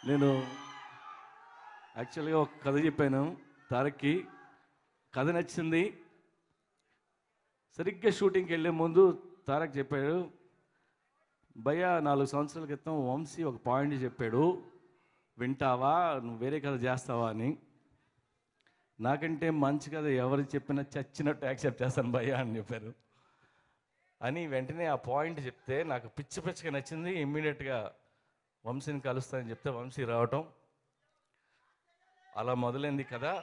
నేను యాక్చువల్గా ఒక కథ చెప్పాను తారక్కి. కథ నచ్చింది. సరిగ్గా షూటింగ్కి వెళ్ళే ముందు తారక్ చెప్పాడు, భయ్యా 4 సంవత్సరాల క్రితం వంశీ ఒక పాయింట్ చెప్పాడు, వింటావా, నువ్వు వేరే కథ చేస్తావా అని. నాకంటే మంచి కథ ఎవరు చెప్పినా చచ్చినట్టు యాక్సెప్ట్ చేస్తాను భయ్యా అని చెప్పారు. అని వెంటనే ఆ పాయింట్ చెప్తే నాకు పిచ్చిగా నచ్చింది. ఇమ్మీడియట్గా వంశీని కలుస్తానని చెప్తే వంశీ రావటం, అలా మొదలైంది కదా.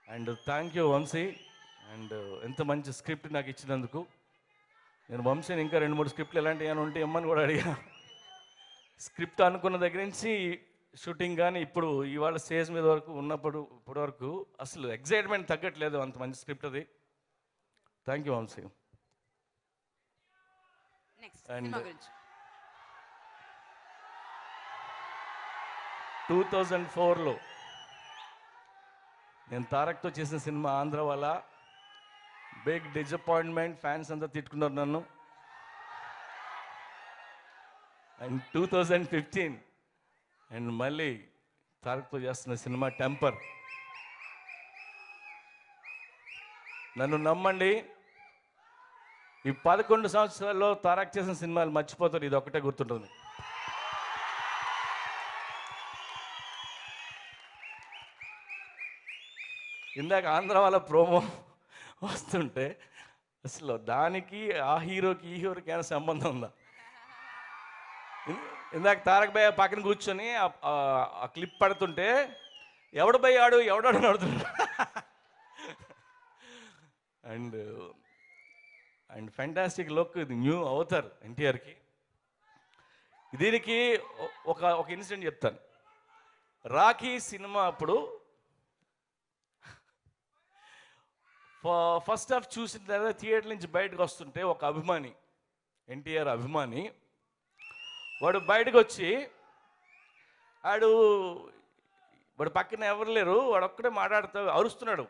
And thank you Vamshi. And ఎంత మంచి స్క్రిప్ట్ నాకు ఇచ్చినందుకు. నేను వంశీని ఇంకా 2-3 స్క్రిప్ట్లు ఎలాంటివి ఏమైనా ఉంటే ఇమ్మని కూడా అడిగా. స్క్రిప్ట్ అనుకున్న దగ్గర నుంచి షూటింగ్ కానీ ఇప్పుడు ఇవాళ స్టేజ్ మీద వరకు ఇప్పటి వరకు అసలు ఎగ్జైట్మెంట్ తగ్గట్లేదు, అంత మంచి స్క్రిప్ట్ అది. Thank you Vamshi. అండ్ 2004లో నేను తారక్తో చేసిన సినిమా ఆంధ్ర వల్ల బిగ్ డిసప్పాయింట్మెంట్. ఫ్యాన్స్ అంతా తిట్టుకున్నారు నన్ను. అండ్ 2015 అండ్ మళ్ళీ తారక్తో చేస్తున్న సినిమా టెంపర్. నన్ను నమ్మండి, ఈ 11 సంవత్సరాల్లో తారక్ చేసిన సినిమాలు మర్చిపోతారు, ఇది ఒకటే గుర్తుంటుంది. ఇందాక ఆంధ్ర వాళ్ళ ప్రోమో వస్తుంటే అసలు దానికి ఆ హీరోకి ఈ హీరోకి ఏమైనా సంబంధం ఉందా? ఇందాక తారక్ భయ్య పక్కన కూర్చొని ఆ క్లిప్ పడుతుంటే ఎవడు భయ్యాడు ఎవడాడు నడుతున్నాడు. And and fantastic look. ఇది న్యూ అవుతారు ఎన్టీఆర్కి. దీనికి ఒక ఇన్సిడెంట్ చెప్తాను. రాఖీ సినిమా అప్పుడు ఫస్ట్ హాఫ్ చూసిన తర్వాత థియేటర్ నుంచి బయటకు వస్తుంటే ఒక అభిమాని, ఎన్టీఆర్ అభిమాని, వాడు బయటకు వచ్చి వాడు పక్కన ఎవరు లేరు, వాడు ఒక్కడే మాట్లాడుతూ అరుస్తున్నాడు,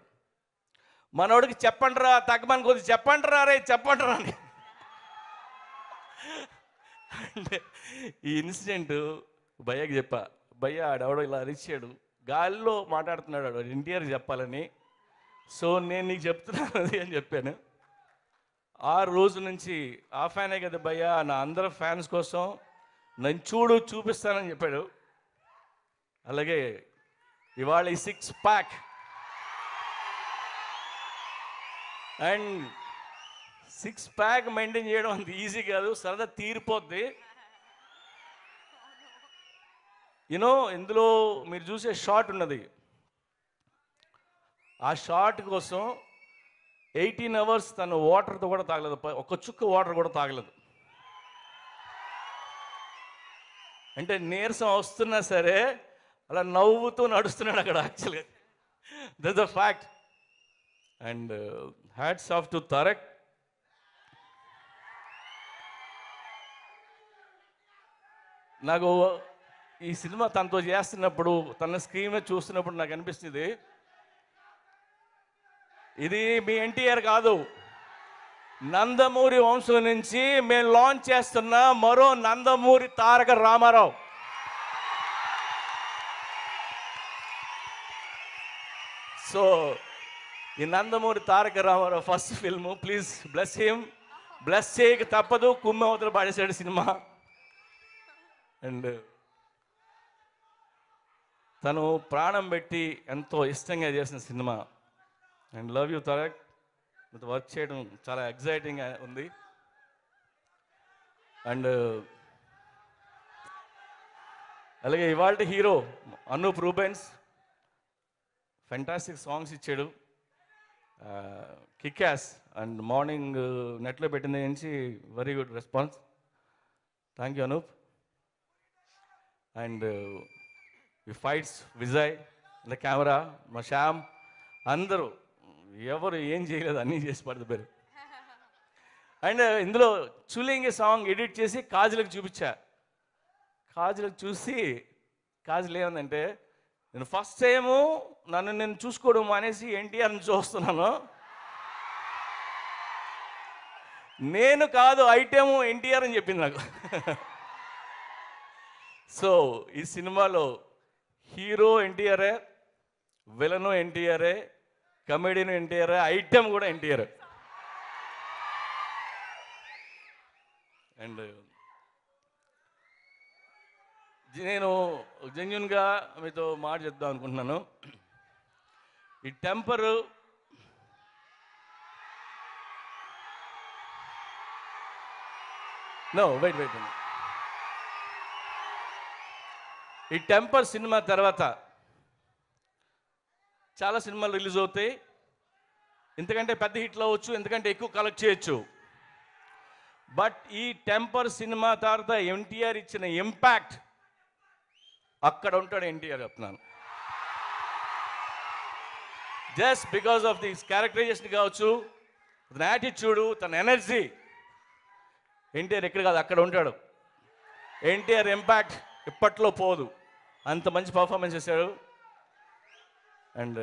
మనోడికి చెప్పండిరా, తగ్గమని కొద్ది చెప్పండిరా రే, చెప్పండిరా అని. అంటే ఈ ఇన్సిడెంట్ భయ్యకి చెప్పా, భయ్య ఆడెవడో ఇలా అరిచాడు, గాలిలో మాట్లాడుతున్నాడు వాడు ఎన్టీఆర్కి చెప్పాలని, సో నేను నీకు చెప్తున్నాను అది అని చెప్పాను. ఆ రోజు నుంచి ఆ ఫ్యానే కదా భయ్య, నా అందరు ఫ్యాన్స్ కోసం నన్ను చూపిస్తానని చెప్పాడు. అలాగే ఇవాళ ఈ 6 ప్యాక్ అండ్ 6 ప్యాక్ మెయింటైన్ చేయడం అంత ఈజీ కాదు, సరదా తీరిపోద్ది. యూనో ఇందులో మీరు చూసే షాట్ ఉన్నది, ఆ షాట్ కోసం 18 అవర్స్ తను వాటర్తో కూడా తాగలేదు, ఒక చుక్క వాటర్ కూడా తాగలేదు. అంటే నీరసం వస్తున్నా సరే అలా నవ్వుతూ నడుస్తున్నాడు అక్కడ. యాక్చువల్గా that's the fact. And hats off to Tarak. నాకు ఈ సినిమా తనతో చేస్తున్నప్పుడు, తన స్క్రీన్ మీద చూస్తున్నప్పుడు నాకు అనిపిస్తుంది, ఇది మీ ఎన్టీఆర్ కాదు, నందమూరి వంశం నుంచి మేము లాంచ్ చేస్తున్న మరో నందమూరి తారక రామారావు. సో ఈ Nandamuri Taraka Rama Rao first film, please bless him. Bless చేయక తప్పదు, కుమ్మి అవతల పాడేశాడు సినిమా. అండ్ తను ప్రాణం పెట్టి ఎంతో ఇష్టంగా చేసిన సినిమా. And love you Tarak. మీతో వర్క్ చేయడం చాలా ఎగ్జైటింగ్గా ఉంది. అండ్ అలాగే ఇవాళ hero Anup Rubens fantastic songs ఇచ్చాడు, కిక్యాస్. అండ్ మార్నింగ్ నెట్లో పెట్టిన నుంచి very good response. Thank you Anup. And ఈ ఫైట్స్ విజయ్, ద కెమెరా, మా శ్యామ్, అందరూ ఎవరు ఏం చేయలేదు, అన్నీ చేసి పడుతున్నారు. అండ్ ఇందులో చులింగి సాంగ్ ఎడిట్ చేసి కాజలకు చూపించా. కాజలకు చూసి కాజల్ ఏమందంటే, నేను ఫస్ట్ టైము నేను చూసుకోవడం మానేసి ఎన్టీఆర్ని చూస్తున్నాను, నేను కాదు ఐటెము ఎన్టీఆర్ అని చెప్పింది నాకు. సో ఈ సినిమాలో హీరో ఎన్టీఆర్ఏ, విలను ఎన్టీఆర్ఏ, కమెడీని ఎన్టీఆర్ఏ, ఐటెం కూడా ఎన్టీఆర్. అండ్ నేను జెన్యున్గా మీతో మాట చెప్దాం అనుకుంటున్నాను. ఈ టెంపర్ వెయిట్ ఈ టెంపర్ సినిమా తర్వాత చాలా సినిమాలు రిలీజ్ అవుతాయి. ఎందుకంటే పెద్ద హిట్లు అవ్వచ్చు, ఎందుకంటే ఎక్కువ కలెక్ట్ చేయొచ్చు. బట్ ఈ టెంపర్ సినిమా తర్వాత ఎన్టీఆర్ ఇచ్చిన ఇంపాక్ట్ అక్కడ ఉంటాడు ఎన్టీఆర్ చెప్తున్నాను. Just because of this characterization కావచ్చు, తన యాటిట్యూడు, తన ఎనర్జీ. ఎన్టీఆర్ ఎక్కడ కాదు అక్కడ ఉంటాడు. ఎన్టీఆర్ ఇంపాక్ట్ ఇప్పట్లో పోదు. అంత మంచి పర్ఫార్మెన్స్ చేశాడు. అండ్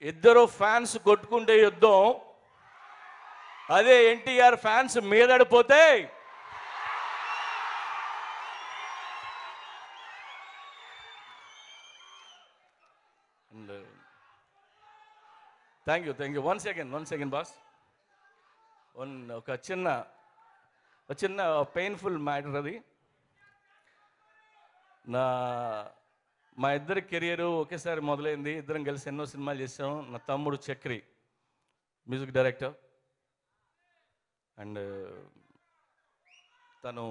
ఇద్దరు ఫ్యాన్స్ కొట్టుకుంటే యుద్ధం, అదే ఎన్టీఆర్ ఫ్యాన్స్ మీదడిపోతే thank you. One second boss. ఒక చిన్న పెయిన్ఫుల్ మ్యాటర్ అది. మా ఇద్దరి కెరియరు ఒకేసారి మొదలైంది. ఇద్దరం కలిసి ఎన్నో సినిమాలు చేసాం. నా తమ్ముడు చక్రి మ్యూజిక్ డైరెక్టర్. అండ్ తను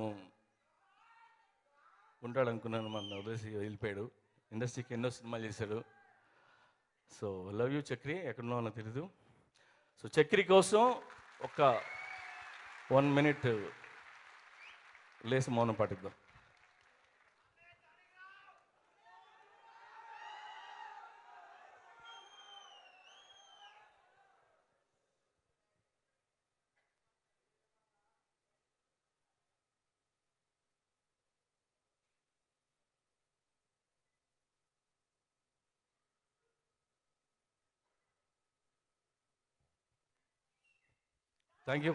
ఉంటాడు అనుకున్నాను, మన వదిలేసి వెళ్ళిపోయాడు. ఇండస్ట్రీకి ఎన్నో సినిమాలు చేశాడు. సో లవ్ యూ చక్రి, ఎక్కడున్నావు నాకు తెలీదు. సో చక్రి కోసం ఒక 1 minute లేసి మౌనం పాటిద్దాం. Thank you.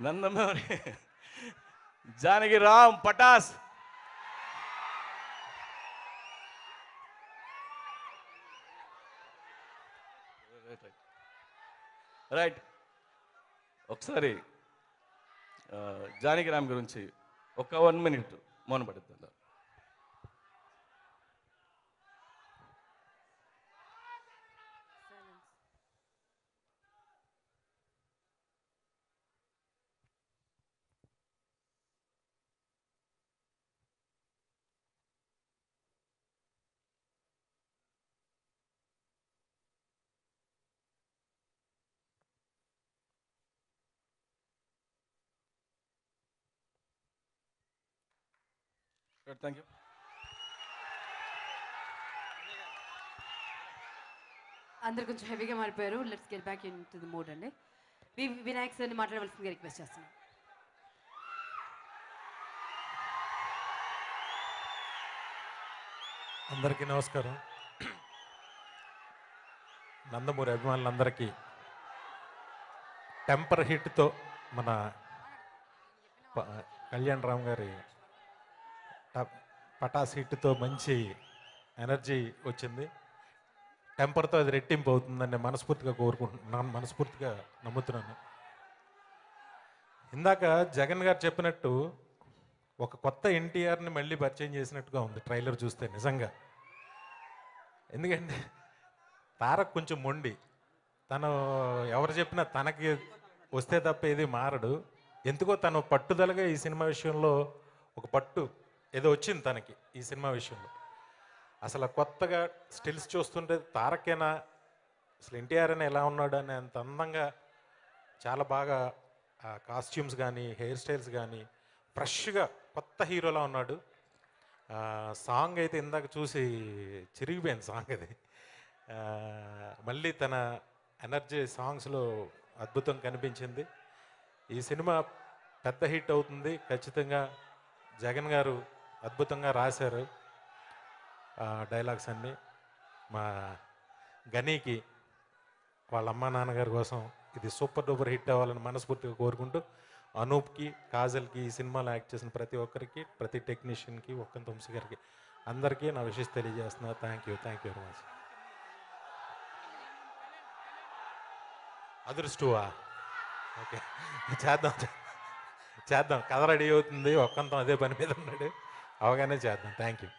నందమూరి జానకి రామ్ పటాస్. రైట్, ఒకసారి జానకి రామ్ గురించి ఒక 1 minute మౌన పడుతుంది. Thank you. అందరు కొంచెం హెవీగా మారిపోయారు. Let's get back in to the mood అండి. వినాయక్ సార్ని మాట్లాడవలసిందిగా రిక్వెస్ట్ చేస్తున్నాను. అందరికీ నమస్కారం. నందమూరి అభిమానులందరికీ టెంపర్ హిట్తో మన కళ్యాణ్ రామ్ గారి పటాస్ హిట్తో మంచి ఎనర్జీ వచ్చింది. టెంపర్తో అది రెట్టింపు అవుతుందని మనస్ఫూర్తిగా కోరుకుంటున్నాను, మనస్ఫూర్తిగా నమ్ముతున్నాను. ఇందాక జగన్ గారు చెప్పినట్టు ఒక కొత్త ఎన్టీఆర్ని మళ్ళీ పరిచయం చేసినట్టుగా ఉంది ట్రైలర్ చూస్తే నిజంగా. ఎందుకంటే తారక్ కొంచెం మొండి, తను ఎవరు చెప్పినా తనకి వస్తే తప్ప ఏది మారడు. ఎందుకో తను పట్టుదలగా ఈ సినిమా విషయంలో ఒక పట్టు ఏదో వచ్చింది తనకి ఈ సినిమా విషయంలో. అసలు కొత్తగా స్టిల్స్ చూస్తుంటే తారకేనా అసలు ఎన్టీఆర్ అని ఎలా ఉన్నాడు అని అంత అందంగా చాలా బాగా కాస్ట్యూమ్స్ కానీ హెయిర్ స్టైల్స్ కానీ ఫ్రెష్గా కొత్త హీరోలా ఉన్నాడు. సాంగ్ అయితే ఇందాక చూసి చిరిగిపోయింది సాంగ్ అది. మళ్ళీ తన ఎనర్జీ సాంగ్స్లో అద్భుతం కనిపించింది. ఈ సినిమా పెద్ద హిట్ అవుతుంది ఖచ్చితంగా. జగన్ గారు అద్భుతంగా రాశారు డైలాగ్స్ అన్నీ. మా గనీకి వాళ్ళ అమ్మా నాన్నగారి కోసం ఇది సూపర్ డూపర్ హిట్ అవ్వాలని మనస్ఫూర్తిగా కోరుకుంటూ, అనూప్కి, కాజల్కి, ఈ సినిమాలో యాక్ట్ చేసిన ప్రతి ఒక్కరికి, ప్రతి టెక్నీషియన్కి, ఒక్కన్ తుమ్సి గారికి అందరికీ నా విషయం తెలియజేస్తున్నా. Thank you very much. అదృష్టవా? ఓకే, చేద్దాం. కథ రెడీ అవుతుంది, ఒక్కంతం అదే పని మీద ఉన్నాడు, అవగానే చేద్దాం. Thank you.